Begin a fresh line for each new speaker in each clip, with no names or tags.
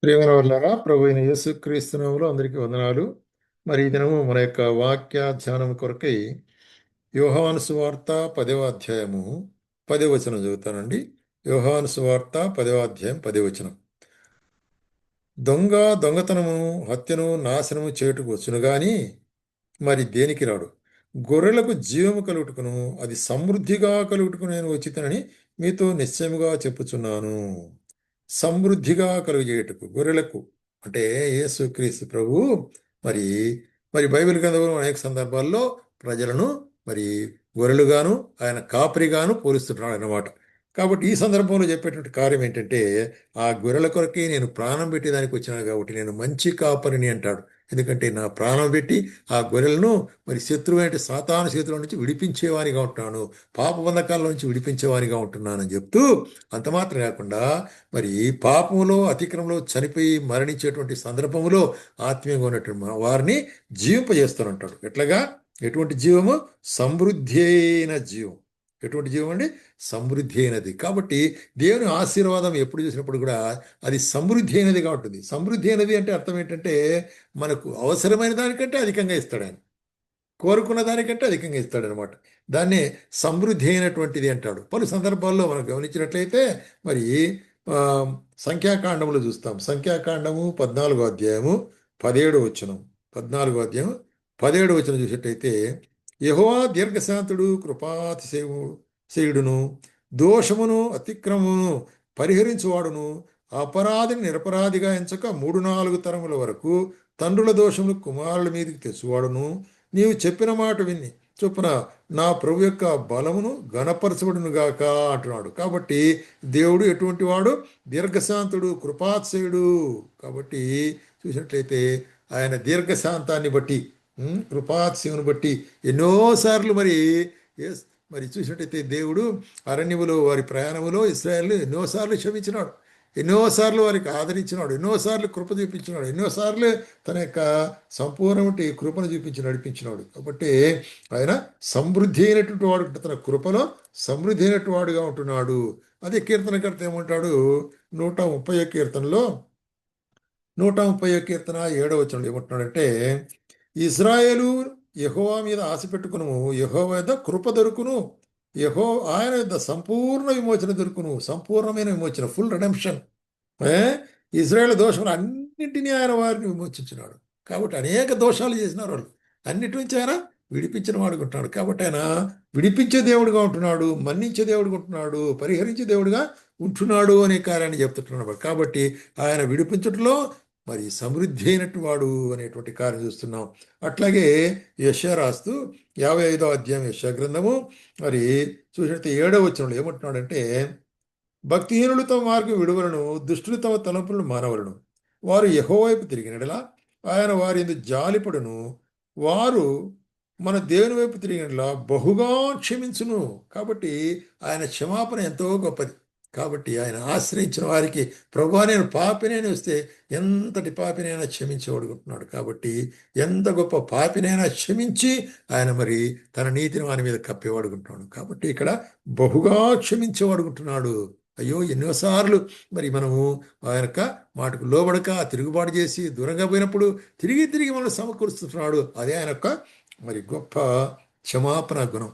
ప్రియమైన వాళ్ళారా, ప్రభు అయిన యేసుక్రీస్తు నామములో అందరికీ వందనాలు. మరి ఈ దినము మన యొక్క వాక్య ధ్యానం కొరకై యోహాను సువార్త 10వ అధ్యాయము 10వ వచనం చదువుతానండి. యోహాను సువార్త 10వ అధ్యాయం 10వ వచనం. దొంగ దొంగతనము, హత్యను, నాశనము చేయుటకు వచ్చును గాని మరి దేనికి రాడు. గొర్రెలకు జీవము కలుగుటకును అది సమృద్ధిగా కలుగుటకు నేను వచ్చితనని మీతో నిశ్చయముగా చెప్పుచున్నాను. సమృద్ధిగా కలుగజేయుటకు గొర్రెలకు అంటే యేసుక్రీస్తు ప్రభు మరి మరి బైబిల్ గ్రంథంలో అనేక సందర్భాల్లో ప్రజలను మరి గొర్రెలుగాను ఆయన కాపరిగాను పోలుస్తున్నాడు అన్నమాట. కాబట్టి ఈ సందర్భంలో చెప్పేటువంటి కార్యం ఏంటంటే, ఆ గొర్రెల కొరకే నేను ప్రాణం పెట్టేదానికి వచ్చినాను కాబట్టి నేను మంచి కాపరిని అంటాడు. ఎందుకంటే నా ప్రాణం పెట్టి ఆ గొర్రెలను మరి శత్రువైన సాతాను చేతుల నుంచి విడిపించేవానిగా ఉంటున్నాను, పాప బంధకాల నుంచి విడిపించేవానిగా ఉంటున్నానని చెప్తూ, అంత మాత్రం కాకుండా మరి పాపములో అతిక్రమంలో చనిపోయి మరణించేటువంటి సందర్భంలో ఆత్మీయంగా ఉన్నటువంటి వారిని జీవింపజేస్తానంటాడు. ఎట్లాగా? ఎటువంటి జీవము? సమృద్ధి అయిన జీవం. ఎటువంటి జీవం అండి? సమృద్ధి అయినది. కాబట్టి దేవుని ఆశీర్వాదం ఎప్పుడు చూసినప్పుడు కూడా అది సమృద్ధి అయినదిగా ఉంటుంది. సమృద్ధి అయినది అంటే అర్థం ఏంటంటే, మనకు అవసరమైన దానికంటే అధికంగా ఇస్తాడు ఆయన, కోరుకున్న దానికంటే అధికంగా ఇస్తాడనమాట. దాన్నే సమృద్ధి అయినటువంటిది అంటాడు. పలు సందర్భాల్లో మనం గమనించినట్లయితే మరి ఆ, సంఖ్యాకాండములు చూస్తాం. సంఖ్యాకాండము 14వ అధ్యాయము 17వ వచనం. 14వ అధ్యాయం 17వ వచనం చూసినట్టయితే, యెహోవా దీర్ఘశాంతుడు, కృపాతిశయుడును, దోషమును అతిక్రమమును పరిహరించువాడును, అపరాధిని నిరపరాధిగా ఎంచక 3-4 తరముల వరకు తండ్రుల దోషములు కుమారుల మీదకి తెచ్చువాడును, నీవు చెప్పిన మాట విని చొప్పున నా ప్రభు యొక్క బలమును గణపరచబడును గాక అంటున్నాడు. కాబట్టి దేవుడు ఎటువంటి వాడు? దీర్ఘశాంతుడు, కృపాతిశయుడు. కాబట్టి చూసినట్లయితే ఆయన దీర్ఘశాంతాన్ని బట్టి, కృపాతిశయుని బట్టి ఎన్నోసార్లు మరి చూసినట్టయితే దేవుడు అరణ్యములో వారి ప్రయాణములో ఇశ్రాయేలును ఎన్నోసార్లు క్షమించినాడు, ఎన్నోసార్లు వారికి ఆదరించినాడు, ఎన్నోసార్లు కృప చూపించినాడు, ఎన్నోసార్లు తన యొక్క సంపూర్ణమైన కృపను చూపించి నడిపించినాడు. కాబట్టి ఆయన సమృద్ధి అయినటువంటి వాడు, తన కృపలో సమృద్ధి అయినటువంటి వాడుగా ఉంటున్నాడు. అదే కీర్తనకర్త ఏమంటాడు? 130వ కీర్తనలో 130వ కీర్తన 7వ వచనంలో ఏమంటున్నాడంటే, ఇశ్రాయేలు యెహోవా మీద ఆశ పెట్టుకును, యెహోవా యొద్ద కృప దొరుకును, ఆయన యొద్ద సంపూర్ణ విమోచన దొరుకును. సంపూర్ణమైన విమోచన, ఫుల్ రిడెంప్షన్. ఇజ్రాయేల్ దోషములు అన్నింటినీ ఆయన వారిని విమోచించినాడు. కాబట్టి అనేక దోషాలు చేసినారు వాళ్ళు, అన్నిటి నుంచి ఆయన విడిపించిన వాడుగా ఉంటున్నాడు. కాబట్టి ఆయన విడిపించే దేవుడుగా ఉంటున్నాడు, మన్నించే దేవుడుగా ఉంటున్నాడు, పరిహరించే దేవుడుగా ఉంటున్నాడు అనే కార్యాన్ని చెప్తున్నాడు. కాబట్టి ఆయన విడిపించటంలో మరి సమృద్ధి అయినట్టు వాడు అనేటువంటి కార్యం చూస్తున్నాం. అట్లాగే యెషయా రాస్తూ 55వ అధ్యాయం యెషయా గ్రంథము మరి చూసినట్టు 7వ వచనంలో ఏమంటున్నాడంటే, భక్తిహీనులు తమ మార్గం విడువలను, దుష్టులు తమ తలంపులను మానవలను. వారు యెహోవా వైపు తిరిగినడలా ఆయన వారి యందు జాలిపడును, వారు మన దేవుని వైపు తిరిగినట్లా బహుగా క్షమించును. కాబట్టి ఆయన క్షమాపణ ఎంతో గొప్పది. కాబట్టి ఆయన ఆశ్రయించిన వారికి, ప్రభువా నేను పాపినైనా వస్తే ఎంతటి పాపినైనా క్షమించేవాడుకుంటున్నాడు. కాబట్టి ఎంత గొప్ప పాపినైనా క్షమించి ఆయన మరి తన నీతిని వాని మీద కప్పేవాడుకుంటున్నాడు. కాబట్టి ఇక్కడ బహుగా క్షమించేవాడుకుంటున్నాడు. అయ్యో, ఎన్నోసార్లు మరి మనము ఆయన యొక్క మాటకు లోబడక తిరుగుబాటు చేసి దూరంగా పోయినప్పుడు తిరిగి తిరిగి మనం సమకూరుస్తున్నాడు. అదే ఆయన యొక్క మరి గొప్ప క్షమాపణ గుణం.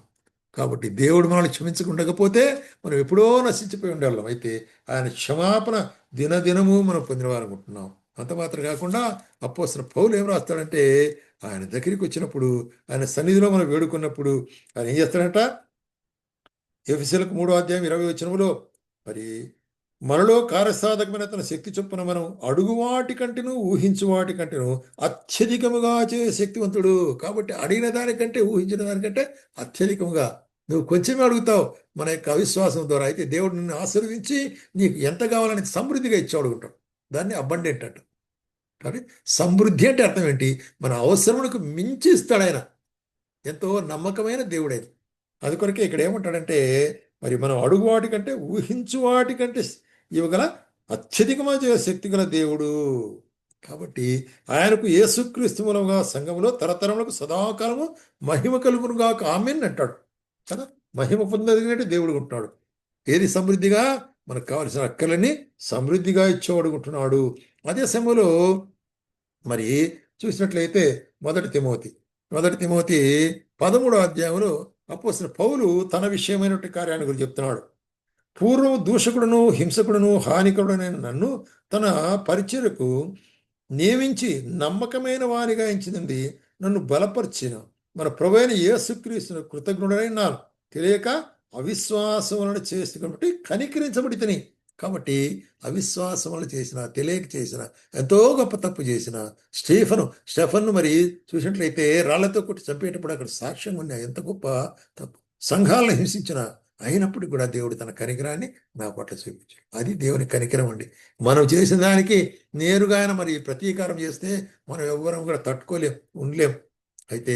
కాబట్టి దేవుడు మనల్ని క్షమించకుండకపోతే మనం ఎప్పుడో నశించిపోయి ఉండేవాళ్ళం. అయితే ఆయన క్షమాపణ దినదినము మనం పొందినవారనుకుంటున్నాం. అంత మాత్రం కాకుండా అపోస్తలుడైన పౌలు ఏం రాస్తాడంటే, ఆయన దగ్గరికి వచ్చినప్పుడు, ఆయన సన్నిధిలో మనం వేడుకున్నప్పుడు ఆయన ఏం చేస్తాడంట? ఎఫెసీయులకు 3వ అధ్యాయం 20వ వచనములో మరి మనలో కార్యసాధకమైన తన శక్తి చొప్పున మనం అడుగు వాటి కంటేను ఊహించు వాటి కంటేను అత్యధికముగా చే శక్తివంతుడు. కాబట్టి అడిగిన దానికంటే ఊహించిన దానికంటే అత్యధికముగా నువ్వు కొంచెమే అడుగుతావు మన యొక్క అవిశ్వాసం ద్వారా. అయితే దేవుడు నిన్ను ఆశీర్వదించి నీకు ఎంత కావాలని సమృద్ధిగా ఇచ్చి అడుగుంటాడు. దాన్ని అబండెంట్ అంట. కాబట్టి సమృద్ధి అంటే అర్థం ఏంటి? మన అవసరములకు మించి ఇస్తాడు ఆయన. ఎంతో నమ్మకమైన దేవుడైన అందుకొరకే ఇక్కడ ఏమంటాడంటే, మరి మనం అడుగు వాటికంటే ఊహించు వాటికంటే ఇవ్వగల అత్యధికమైన శక్తి గల దేవుడు. కాబట్టి ఆయనకు యేసుక్రీస్తు మూలంగా సంఘములో తరతరములకు సదాకాలము మహిమ కలుగునుగాక ఆమేన్ అంటాడు కదా. మహిమ పొందగినట్టు దేవుడు ఉంటున్నాడు. ఏది సమృద్ధిగా? మనకు కావలసిన అక్కర్లని సమృద్ధిగా ఇచ్చేవాడుకుంటున్నాడు. అదే సమయంలో మరి చూసినట్లయితే మొదటి తిమోతి 13వ అధ్యాయంలో అపోస్తలుడు పౌలు తన విషయమైనటువంటి కార్యాన్ని గురించి చెప్తున్నాడు. పూర్వం దూషకుడును హింసకుడును హానికరుడనైన నన్ను తన పరిచర్యకు నియమించి నమ్మకమైన వారిగా ఎంచినది నన్ను బలపరిచిన మన ప్రభువైన యేసుక్రీస్తును కృతజ్ఞుడైనాను. తెలియక అవిశ్వాసం వలన చేస్తూ కాబట్టి కనికరించబడి తిని. కాబట్టి అవిశ్వాసం వలన చేసిన, తెలియక చేసిన, ఎంతో గొప్ప తప్పు చేసిన స్టెఫన్ను మరి చూసినట్లయితే రాళ్లతో కొట్టి చంపేటప్పుడు అక్కడ సాక్ష్యంగా ఉన్న ఎంత గొప్ప తప్పు, సంఘాలను హింసించిన అయినప్పటికీ కూడా దేవుడు తన కనికరాన్ని నా పట్ల చూపించాడు. అది దేవుని కనికరం అండి. మనం చేసిన దానికి నేరుగా ఆయన మరి ప్రతీకారం చేస్తే మనం ఎవ్వరం కూడా తట్టుకోలేం, ఉండలేం. అయితే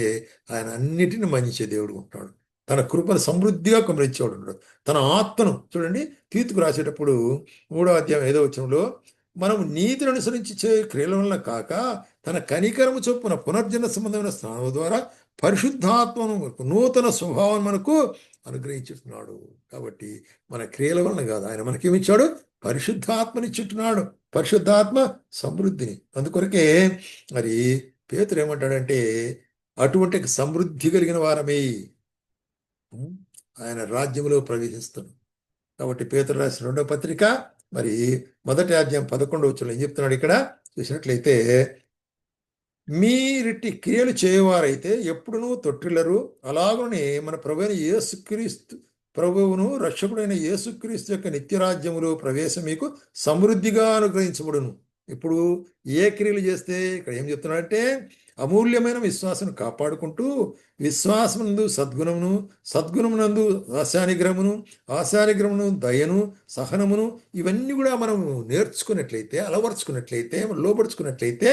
ఆయన అన్నిటిని మన్నించే దేవుడు ఉంటాడు. తన కృపను సమృద్ధిగా కుమరించేవాడు ఉంటాడు. తన ఆత్మను చూడండి, తీతుకు రాసేటప్పుడు 3వ అధ్యాయం 5వ వచనంలో మనం నీతిని అనుసరించి చే క్రియల వలన కాక తన కనికరము చొప్పున పునర్జన సంబంధమైన స్నానం ద్వారా పరిశుద్ధాత్మను నూతన స్వభావం మనకు అనుగ్రహించుతున్నాడు. కాబట్టి మన క్రియల వలన కాదు, ఆయన మనకేమిచ్చాడు? పరిశుద్ధాత్మనిచ్చుతున్నాడు. పరిశుద్ధాత్మ సమృద్ధిని. అందుకొరకే మరి పేతురు ఏమంటాడంటే అటువంటి సమృద్ధి కలిగిన వారమే ఆయన రాజ్యంలో ప్రవేశిస్తున్నాం. కాబట్టి పేతురు రాసిన 2వ పత్రిక మరి 1వ అధ్యాయం 11వ వచనంలో ఏం చెప్తున్నాడు? ఇక్కడ చూసినట్లయితే మీరిట్టి క్రియలు చేయవారైతే ఎప్పుడునూ తొట్టిల్లరు, అలాగనే మన ప్రభువును రక్షకుడైన యేసుక్రీస్తు యొక్క నిత్యరాజ్యములో ప్రవేశం మీకు సమృద్ధిగా అనుగ్రహించబడును. ఇప్పుడు ఏ క్రియలు చేస్తే ఇక్కడ ఏం చెప్తున్నాడంటే అమూల్యమైన విశ్వాసం కాపాడుకుంటూ విశ్వాసమునందు సద్గుణమును, సద్గుణమునందు ఆశానిగ్రహమును, ఆశానిగ్రహమును దయను, సహనమును, ఇవన్నీ కూడా మనము నేర్చుకున్నట్లయితే, అలవరుచుకున్నట్లయితే, లోపరుచుకున్నట్లయితే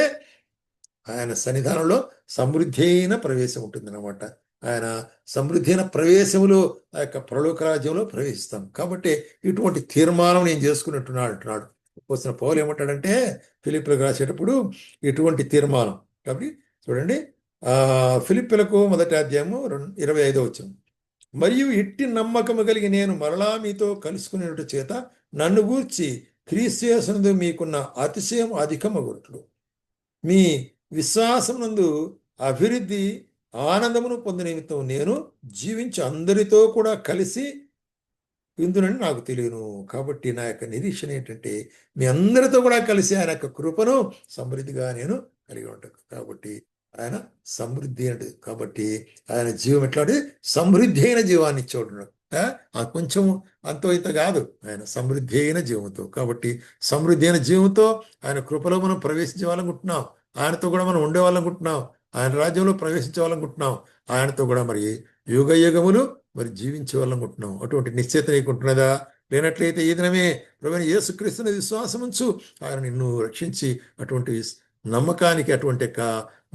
ఆయన సన్నిధానంలో సమృద్ధి అయిన ప్రవేశం ఉంటుందన్నమాట. ఆయన సమృద్ధి అయిన ప్రవేశములో ఆ యొక్క పరలోక రాజ్యంలో ప్రవేశిస్తాం. కాబట్టి ఇటువంటి తీర్మానం నేను చేసుకున్నట్టున్నాడు అంటున్నాడు. వచ్చిన పౌలు ఏమంటాడంటే ఫిలిప్పీలకు రాసేటప్పుడు ఇటువంటి తీర్మానం. కాబట్టి చూడండి, ఫిలిప్పీలకు 1వ అధ్యాయము 25వ వచనం. మరియు ఇట్టి నమ్మకము కలిగి నేను మరలా మీతో కలుసుకునేట చేత నన్ను గూర్చి క్రీస్తు యేసునందు మీకున్న అతిశయం అధికమగునట్లు మీ విశ్వాసమునందు అభివృద్ధి ఆనందమును పొందిన నిమిత్తం నేను జీవించి అందరితో కూడా కలిసి ఇందునని నాకు తెలియను. కాబట్టి నా యొక్క నిరీక్షణ ఏంటంటే మీ అందరితో కూడా కలిసి ఆయన యొక్క కృపను సమృద్ధిగా నేను కలిగి ఉంటాను. కాబట్టి ఆయన సమృద్ధి అంటే, కాబట్టి ఆయన జీవం ఎట్లాంటి సమృద్ధి అయిన జీవాన్ని ఇచ్చేవాడు. కొంచెం అంతో ఇంత కాదు, ఆయన సమృద్ధి అయిన జీవంతో. కాబట్టి సమృద్ధి అయిన జీవంతో ఆయన కృపలో మనం ప్రవేశించాలనుకుంటున్నాం. ఆయనతో కూడా మనం ఉండేవాళ్ళనుకుంటున్నాం. ఆయన రాజ్యంలో ప్రవేశించేవాళ్ళనుకుంటున్నాం. ఆయనతో కూడా మరి యుగ యుగములు మరి జీవించే వాళ్ళనుకుంటున్నాం. అటువంటి నిశ్చయిత నీకుంటున్నదా? లేనట్లయితే ఈ దినమే ప్రభువైన యేసుక్రీస్తుని విశ్వాసం ఉంచు. ఆయన నిన్ను రక్షించి అటువంటి నమ్మకానికి, అటువంటి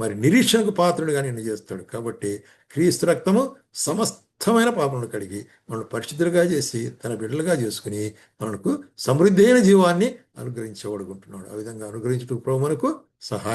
మరి నిరీక్షణకు పాత్రుడిగా నిన్ను చేస్తాడు. కాబట్టి క్రీస్తు రక్తము సమస్తమైన పాపములను కడిగి మనల్ని పరిశుద్ధులుగా చేసి తన బిడ్డలుగా చేసుకుని మనకు సమృద్ధి అయిన జీవాన్ని అనుగ్రహించబడుకుంటున్నాడు. ఆ విధంగా అనుగ్రహించడానికి ప్రభు మనకు సహాయం